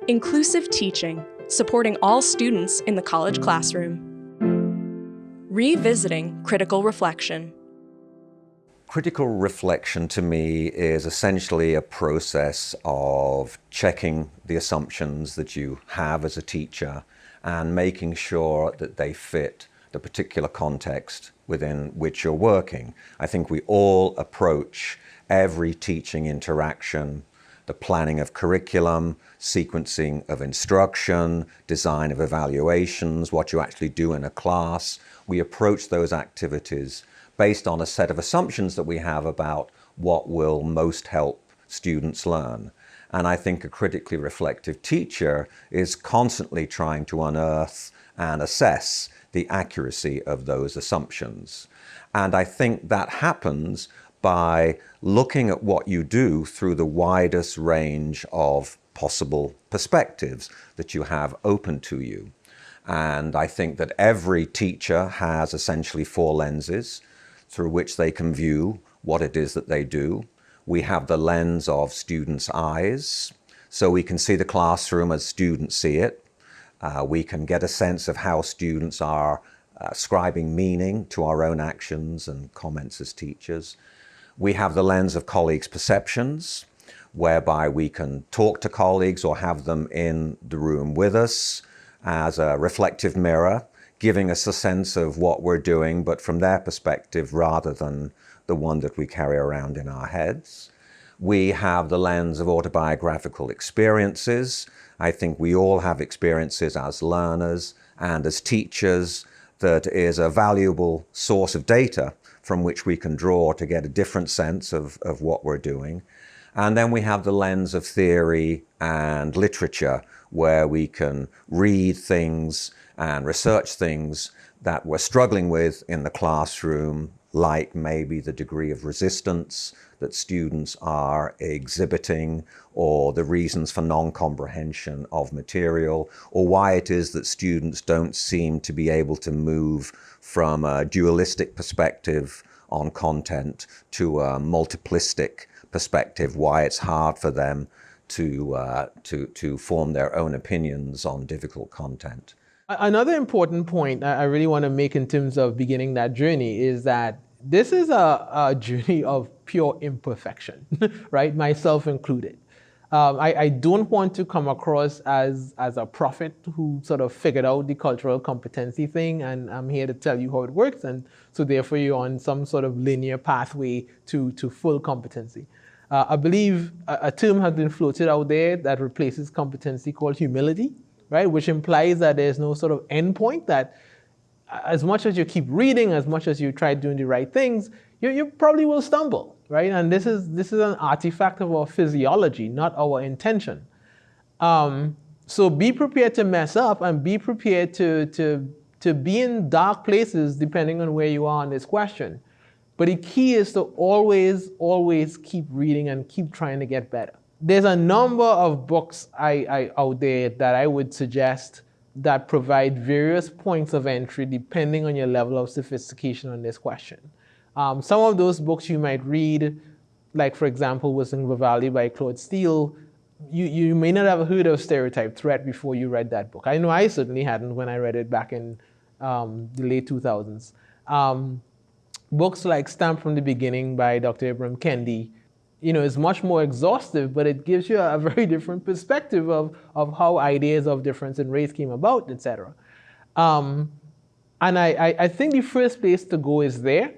Inclusive teaching, supporting all students in the college classroom. Revisiting critical reflection. Critical reflection to me is essentially a process of checking the assumptions that you have as a teacher and making sure that they fit the particular context within which you're working. I think we all approach every teaching interaction, the planning of curriculum, sequencing of instruction, design of evaluations, what you actually do in a class. We approach those activities based on a set of assumptions that we have about what will most help students learn. And I think a critically reflective teacher is constantly trying to unearth and assess the accuracy of those assumptions. And I think that happens by looking at what you do through the widest range of possible perspectives that you have open to you. And I think that every teacher has essentially 4 lenses through which they can view what it is that they do. We have the lens of students' eyes, so we can see the classroom as students see it. We can get a sense of how students are ascribing meaning to our own actions and comments as teachers. We have the lens of colleagues' perceptions, whereby we can talk to colleagues or have them in the room with us as a reflective mirror, giving us a sense of what we're doing, but from their perspective rather than the one that we carry around in our heads. We have the lens of autobiographical experiences. I think we all have experiences as learners and as teachers that is a valuable source of data from which we can draw to get a different sense of what we're doing. And then we have the lens of theory and literature, where we can read things and research things that we're struggling with in the classroom, like maybe the degree of resistance that students are exhibiting, or the reasons for non-comprehension of material, or why it is that students don't seem to be able to move from a dualistic perspective on content to a multiplistic perspective, why it's hard for them to form their own opinions on difficult content. Another important point I really want to make in terms of beginning that journey is that this is a journey of pure imperfection, right? Myself included. I don't want to come across as a prophet who sort of figured out the cultural competency thing, and I'm here to tell you how it works, and so therefore you're on some sort of linear pathway to full competency. I believe a term has been floated out there that replaces competency called humility, right? Which implies that there's no sort of endpoint, that as much as you keep reading, as much as you try doing the right things, you probably will stumble, right? And this is an artifact of our physiology, not our intention. So be prepared to mess up and be prepared to be in dark places depending on where you are on this question. But the key is to always keep reading and keep trying to get better. There's a number of books out there that I would suggest that provide various points of entry depending on your level of sophistication on this question. Some of those books you might read, like for example, Wisdom of Value by Claude Steele. You may not have heard of Stereotype Threat before you read that book. I know I certainly hadn't when I read it back in the late 2000s. Books like Stamped from the Beginning by Dr. Ibram Kendi, is much more exhaustive, but it gives you a very different perspective of how ideas of difference in race came about, etc. And I think the first place to go is there.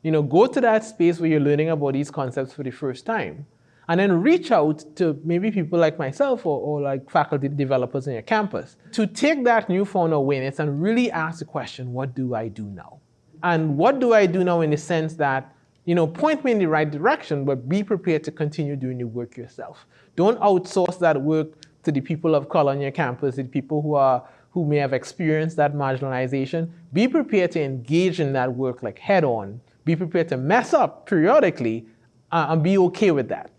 Go to that space where you're learning about these concepts for the first time. And then reach out to maybe people like myself or like faculty developers in your campus to take that newfound awareness and really ask the question, what do I do now? And what do I do now in the sense that, point me in the right direction, but be prepared to continue doing the work yourself. Don't outsource that work to the people of color on your campus, the people who may have experienced that marginalization. Be prepared to engage in that work like head on. Be prepared to mess up periodically and be okay with that.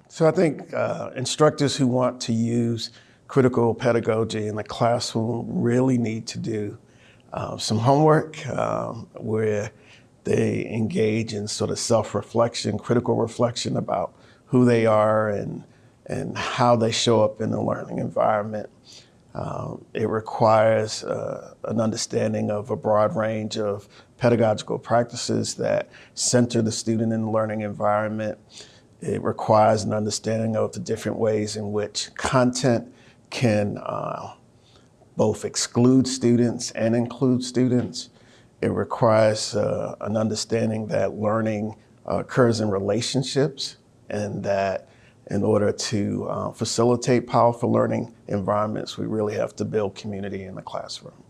So I think instructors who want to use critical pedagogy in the classroom really need to do some homework where they engage in sort of self-reflection, critical reflection about who they are and and how they show up in the learning environment. It requires an understanding of a broad range of pedagogical practices that center the student in the learning environment. It requires an understanding of the different ways in which content can both exclude students and include students. It requires an understanding that learning occurs in relationships, and that in order to facilitate powerful learning environments, we really have to build community in the classroom.